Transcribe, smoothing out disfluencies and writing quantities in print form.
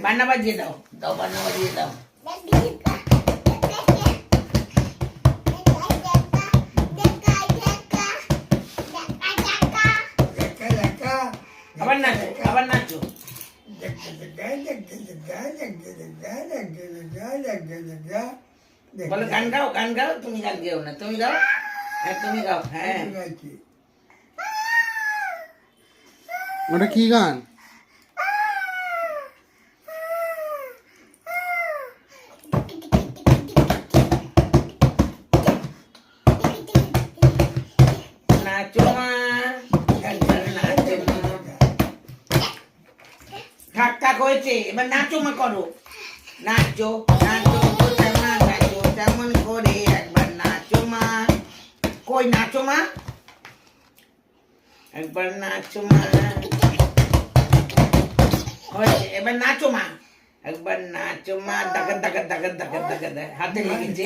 বান্না বাজিয়ে দাও, দাও বান্না বাজিয়ে দাও। আবার নাচো, আবার নাচো। বলো গান গাও, গান গাও। তুমি গান গেও না, তুমি গাও। হ্যাঁ তুমি গাও। হ্যাঁ ওটা কি গান? নাচো মা, নাচো মা। থাক থাক হয়েছে, এবার নাচো মা করো। নাচো নাচো মা, নাচো তেমন করে একবার নাচো মা। কই নাচো মা, একবার নাচো মা। হয়েছে, এবার নাচো মা, একবার নাচো মা। দাগা দাগা দাগা দাগা দাগা, হাতে লেগেছে।